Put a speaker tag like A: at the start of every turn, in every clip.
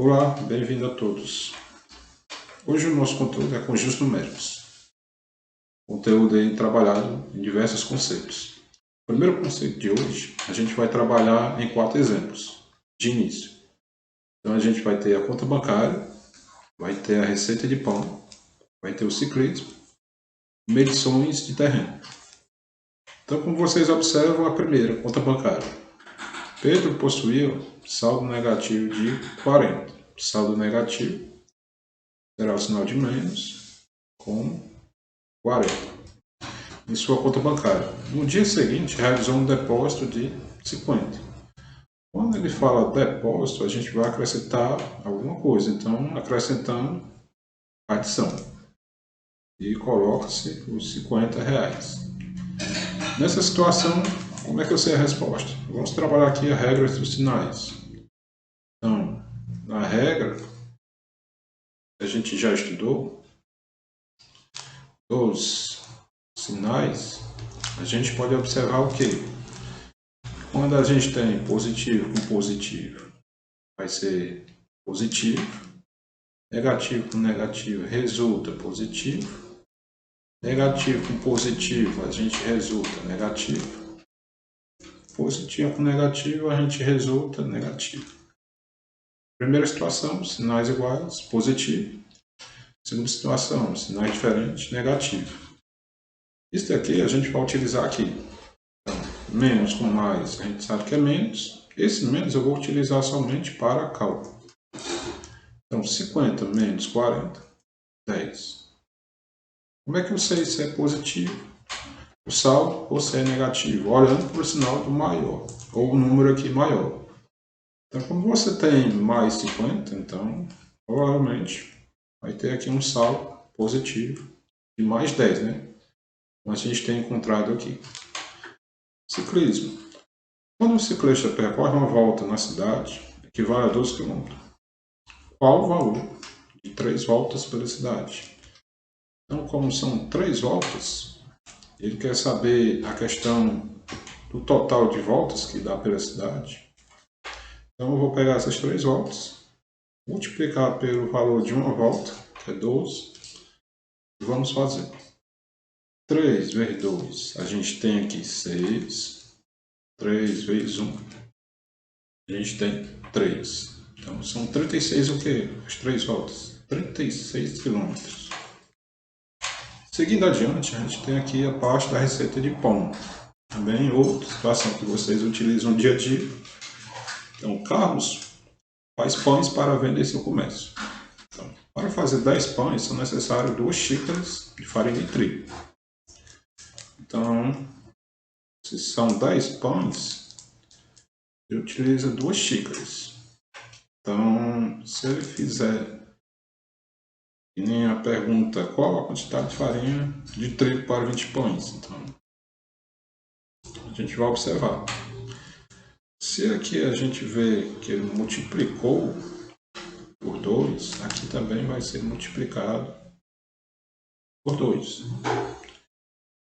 A: Olá, bem-vindo a todos. Hoje o nosso conteúdo é conjuntos numéricos. Conteúdo aí trabalhado em diversos conceitos. O primeiro conceito de hoje, a gente vai trabalhar em 4 exemplos de início. Então a gente vai ter a conta bancária, vai ter a receita de pão, vai ter o ciclismo, medições de terreno. Então, como vocês observam, a primeira, conta bancária. Pedro possuía saldo negativo de 40. Saldo negativo será o sinal de menos com 40 em sua conta bancária. No dia seguinte, realizou um depósito de 50. Quando ele fala depósito, a gente vai acrescentar alguma coisa. Então, acrescentando adição. E coloca-se os R$50. Nessa situação, como é que eu sei a resposta? Vamos trabalhar aqui a regra dos sinais. Então, na regra, a gente já estudou dos sinais, a gente pode observar o quê? Quando a gente tem positivo com positivo, vai ser positivo. Negativo com negativo resulta positivo. Negativo com positivo, a gente resulta negativo. Positivo com negativo, a gente resulta negativo. Primeira situação, sinais iguais, positivo. Segunda situação, sinais diferentes, negativo. Isso daqui a gente vai utilizar aqui. Então, menos com mais, a gente sabe que é menos. Esse menos eu vou utilizar somente para cálculo. Então, 50 menos 40, 10. Como é que eu sei se é positivo o saldo ou se é negativo? Olhando para o sinal do maior, ou o número aqui maior. Então, como você tem mais 50, então, provavelmente, vai ter aqui um saldo positivo de mais 10, né? Como a gente tem encontrado aqui. Ciclismo. Quando o ciclista percorre uma volta na cidade, equivale a 12 km. Qual o valor de 3 voltas pela cidade? Então, como são 3 voltas, ele quer saber a questão do total de voltas que dá pela cidade. Então, eu vou pegar essas 3 voltas, multiplicar pelo valor de uma volta, que é 12, e vamos fazer. 3 vezes 2, a gente tem aqui 6. 3 vezes 1, a gente tem 3. Então, são 36 o quê? As 3 voltas. 36 quilômetros. Seguindo adiante, a gente tem aqui a parte da receita de pão. Também outra situação que vocês utilizam no dia a dia. Então, Carlos faz pães para vender em seu comércio. Então, para fazer 10 pães, são necessárias 2 xícaras de farinha de trigo. Então, se são 10 pães, ele utiliza 2 xícaras. Então, se ele fizer, e nem a pergunta, qual a quantidade de farinha de trigo para 20 pães? Então, a gente vai observar. Se aqui a gente vê que ele multiplicou por 2, aqui também vai ser multiplicado por 2.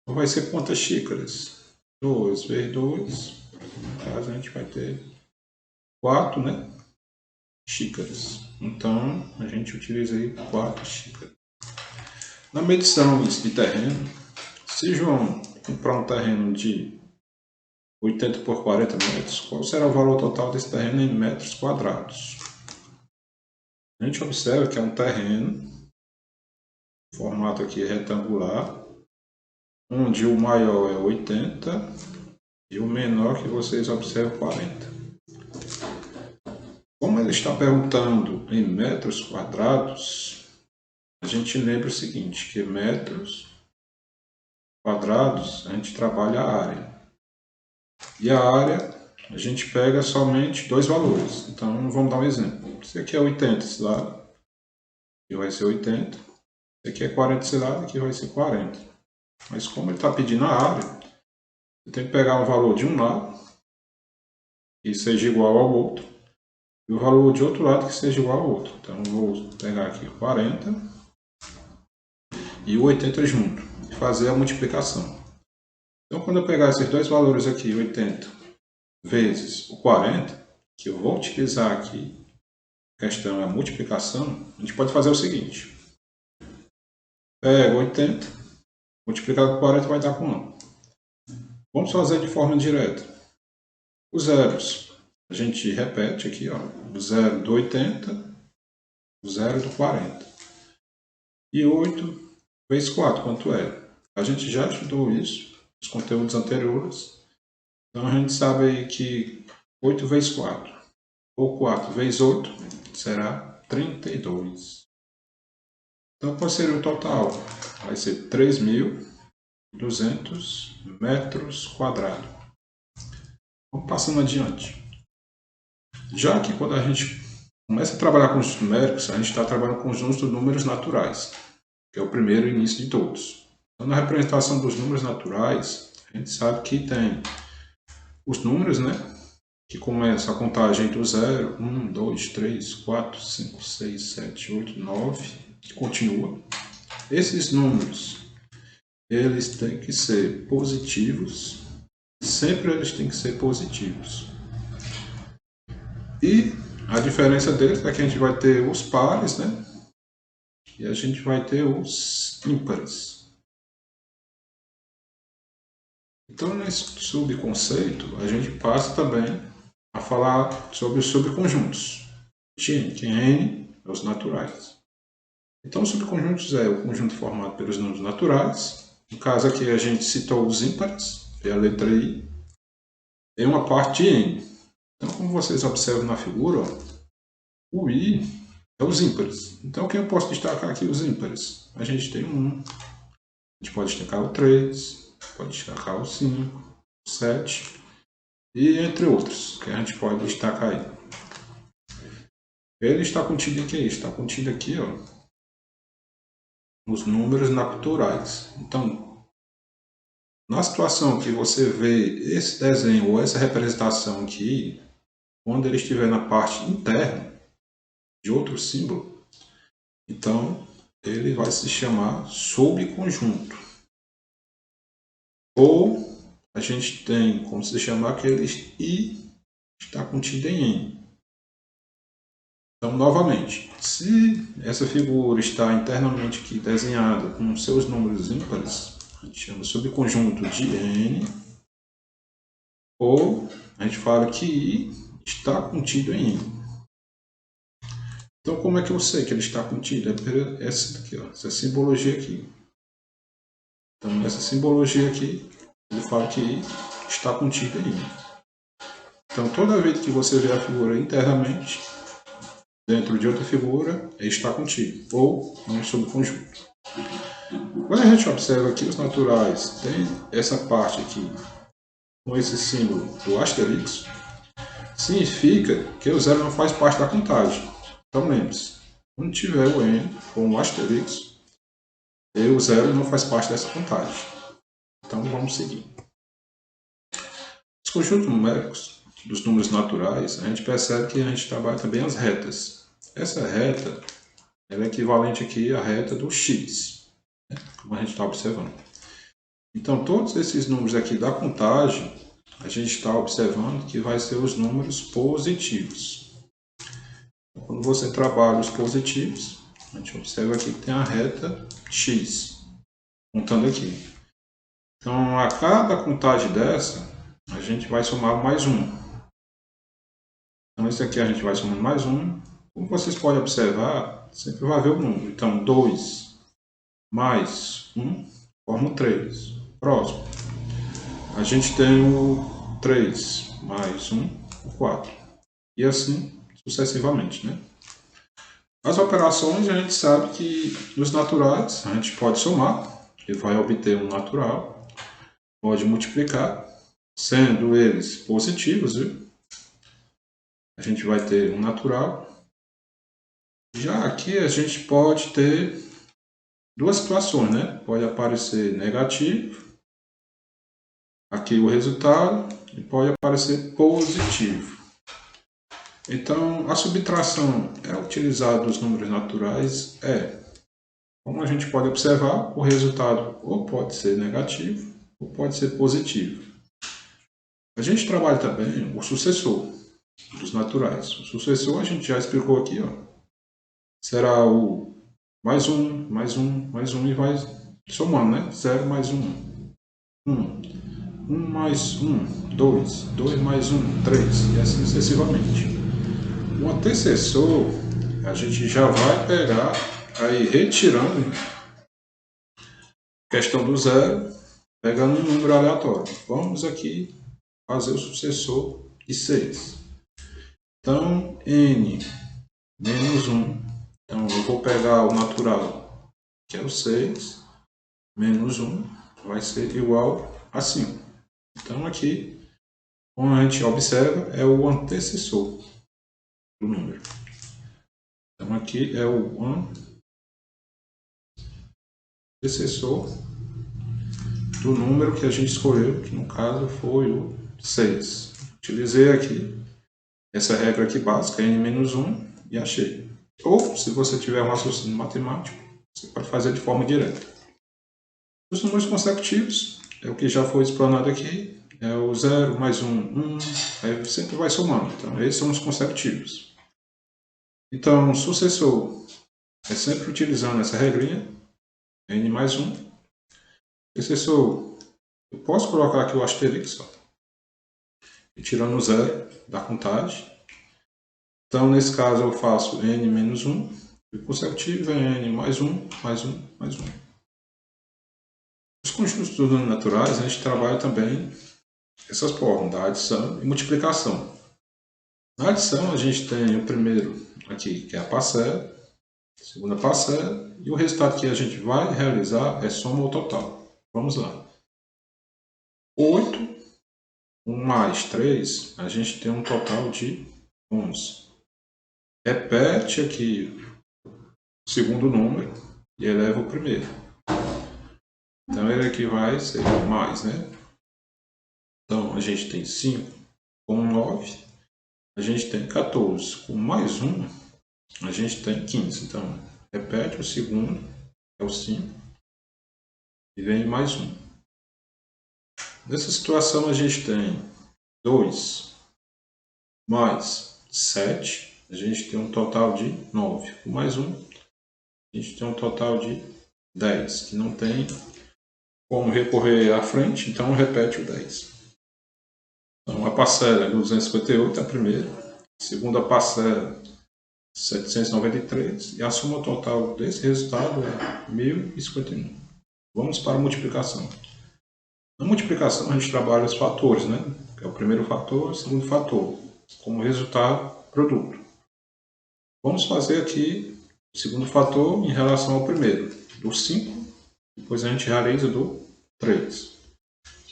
A: Então, vai ser quantas xícaras? 2 vezes 2, no caso a gente vai ter 4, né? Xícaras. Então, a gente utiliza aí 4 xícaras. Na medição de terreno, se João comprar um terreno de 80 por 40 metros, qual será o valor total desse terreno em metros quadrados? A gente observa que é um terreno, formato aqui retangular, onde o maior é 80 e o menor que vocês observam 40. Como ele está perguntando em metros quadrados, a gente lembra o seguinte, que metros quadrados a gente trabalha a área. E a área a gente pega somente 2 valores. Então vamos dar um exemplo. Esse aqui é 80 esse lado, aqui vai ser 80. Esse aqui é 40 esse lado, aqui vai ser 40. Mas como ele está pedindo a área, eu tenho que pegar o valor de um lado, que seja igual ao outro, e o valor de outro lado que seja igual ao outro. Então eu vou pegar aqui 40 e o 80 junto, e fazer a multiplicação. Então quando eu pegar esses dois valores aqui, 80 vezes o 40, que eu vou utilizar aqui questão é a multiplicação, a gente pode fazer o seguinte. Pega 80, multiplicado por 40 vai dar quanto? Vamos fazer de forma direta. Os zeros, a gente repete aqui, ó, o zero do 80, o zero do 40. E 8 vezes 4, quanto é? A gente já estudou isso nos conteúdos anteriores. Então a gente sabe aí que 8 vezes 4, ou 4 vezes 8, será 32. Então qual seria o total? Vai ser 3.200 metros quadrados. Vamos passando adiante. Já que quando a gente começa a trabalhar com os numéricos, a gente está trabalhando com os números naturais, que é o primeiro início de todos. Então, na representação dos números naturais, a gente sabe que tem os números, né, que começam a contagem do 0, 1, 2, 3, 4, 5, 6, 7, 8, 9, que continua. Esses números, eles têm que ser positivos, sempre eles têm que ser positivos. E a diferença deles é que a gente vai ter os pares, né? E a gente vai ter os ímpares. Então, nesse subconceito, a gente passa também a falar sobre os subconjuntos. Que N é os naturais. Então, os subconjuntos é o conjunto formado pelos números naturais. No caso aqui, a gente citou os ímpares, é a letra I, em uma parte de N. Então, como vocês observam na figura, ó, o I é os ímpares. Então, quem eu posso destacar aqui os ímpares? A gente tem o 1, a gente pode destacar o 3, pode destacar o 5, o 7, e entre outros, que a gente pode destacar aí. Ele está contido em que? Está contido aqui, ó, nos números naturais. Então, na situação que você vê esse desenho ou essa representação aqui, quando ele estiver na parte interna de outro símbolo, então ele vai se chamar subconjunto. Ou a gente tem como se chamar aquele I está contido em N. Então, novamente, se essa figura está internamente aqui desenhada com seus números ímpares, a gente chama subconjunto de N, ou a gente fala que I está contido em N. Então, como é que eu sei que ele está contido? É por essa daqui, ó, essa simbologia aqui. Então, essa simbologia aqui, ele fala que I está contido em N. Então, toda vez que você vê a figura internamente, dentro de outra figura, ele está contido, ou um subconjunto. Quando a gente observa aqui os naturais, tem essa parte aqui, com esse símbolo do asterisco, significa que o zero não faz parte da contagem. Então lembre-se, quando tiver o N com o asterisco, o zero não faz parte dessa contagem. Então vamos seguir. Os conjuntos numéricos dos números naturais, a gente percebe que a gente trabalha também as retas. Essa reta ela é equivalente aqui à reta do x, né? Como a gente está observando. Então, todos esses números aqui da contagem, a gente está observando que vai ser os números positivos. Então, quando você trabalha os positivos, a gente observa aqui que tem a reta x, contando aqui. Então, a cada contagem dessa, a gente vai somar mais um. Então, esse aqui a gente vai somando mais um. Como vocês podem observar, sempre vai haver o número. Então, 2 mais 1 forma 3. Próximo. A gente tem o 3 mais 1, o 4. E assim sucessivamente, né? As operações, a gente sabe que nos naturais, a gente pode somar, e vai obter um natural. Pode multiplicar, sendo eles positivos, viu? A gente vai ter um natural. Já aqui a gente pode ter duas situações, né? Pode aparecer negativo, aqui o resultado, e pode aparecer positivo. Então, a subtração é utilizada dos números naturais? Como a gente pode observar, o resultado ou pode ser negativo ou pode ser positivo. A gente trabalha também o sucessor. dos naturais. O sucessor a gente já explicou aqui, ó. Será o mais um, mais um, mais um e vai somando, né? 0 mais 1, 1. 1 mais 1, 2. 2 mais 1, 3. E assim sucessivamente. O antecessor, a gente já vai pegar aí retirando questão do zero, pegando um número aleatório. Vamos aqui fazer o sucessor de 6. Então, n menos 1. Então, eu vou pegar o natural, que é o 6, menos 1, vai ser igual a 5. Então, aqui, como a gente observa, é o antecessor do número. Então, aqui é o antecessor do número que a gente escolheu, que no caso foi o 6. Utilizei aqui essa regra aqui básica, n-1, e achei. Ou, se você tiver um raciocínio matemático, você pode fazer de forma direta. Os números consecutivos, é o que já foi explanado aqui, é o 0 mais 1, 1, aí sempre vai somando. Então, esses são os consecutivos. Então, o sucessor é sempre utilizando essa regrinha, n mais 1. Sucessor, eu posso colocar aqui o asterisco, e tirando o 0 da contagem. Então, nesse caso, eu faço n menos 1, e o consecutivo é n mais 1, mais 1, mais 1. Os conjuntos dos números naturais, a gente trabalha também essas formas, da adição e multiplicação. Na adição, a gente tem o primeiro aqui, que é a parcela, a segunda parcela, e o resultado que a gente vai realizar é soma ao total. Vamos lá. 8, 1 mais 3, a gente tem um total de 11. Repete aqui o segundo número e eleva o primeiro. Então, ele aqui vai ser mais, né? Então, a gente tem 5 com 9, a gente tem 14 com mais 1, a gente tem 15. Então, repete o segundo, é o 5, e vem mais 1. Nessa situação, a gente tem 2 mais 7, a gente tem um total de 9. Com mais 1, a gente tem um total de 10, que não tem como recorrer à frente, então repete o 10. Então, a parcela é 258, a primeira. A segunda parcela, 793. E a soma total desse resultado é 1051. Vamos para a multiplicação. Na multiplicação, a gente trabalha os fatores, né? Que é o primeiro fator e o segundo fator. Como resultado, produto. Vamos fazer aqui o segundo fator em relação ao primeiro. Do 5, depois a gente realiza do 3.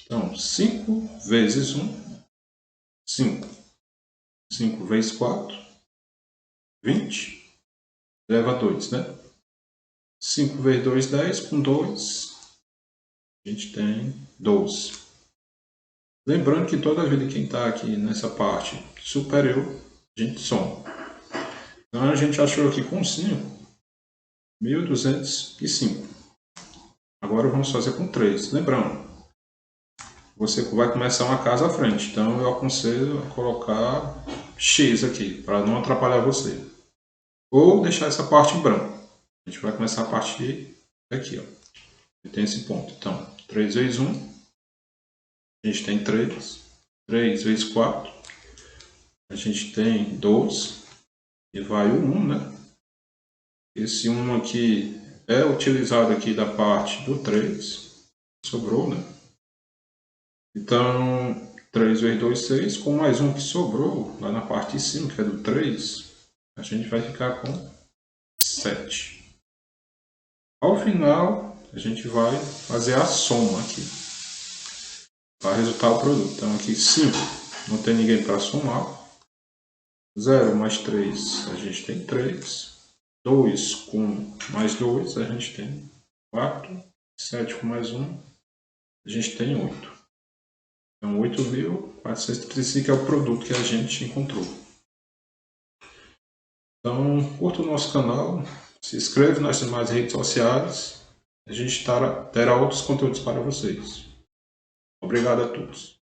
A: Então, 5 vezes 1, 5. 5 vezes 4, 20. Leva 2, né? 5 vezes 2, 10. Com 2, a gente tem 12. Lembrando que toda vez que quem está aqui nessa parte superior, a gente soma. Então, a gente achou aqui com 5, 1205. Agora vamos fazer com 3. Lembrando, você vai começar uma casa à frente. Então, eu aconselho a colocar X aqui, para não atrapalhar você. Ou deixar essa parte em branco. A gente vai começar a partir daqui, ó. Tem esse ponto. Então, 3 vezes 1, a gente tem 3. 3 vezes 4, a gente tem 12. E vai o 1, né? Esse 1 aqui é utilizado aqui da parte do 3. Sobrou, né? Então, 3 vezes 2, 6. Com mais um que sobrou, lá na parte de cima, que é do 3, a gente vai ficar com 7. Ao final, a gente vai fazer a soma aqui, para resultar o produto. Então, aqui 5, não tem ninguém para somar. 0 mais 3, a gente tem 3. 2 com mais 2, a gente tem 4. 7 com mais 1, a gente tem 8. Então, 8.435 é o produto que a gente encontrou. Então, curta o nosso canal, se inscreva nas demais redes sociais. A gente terá outros conteúdos para vocês. Obrigado a todos.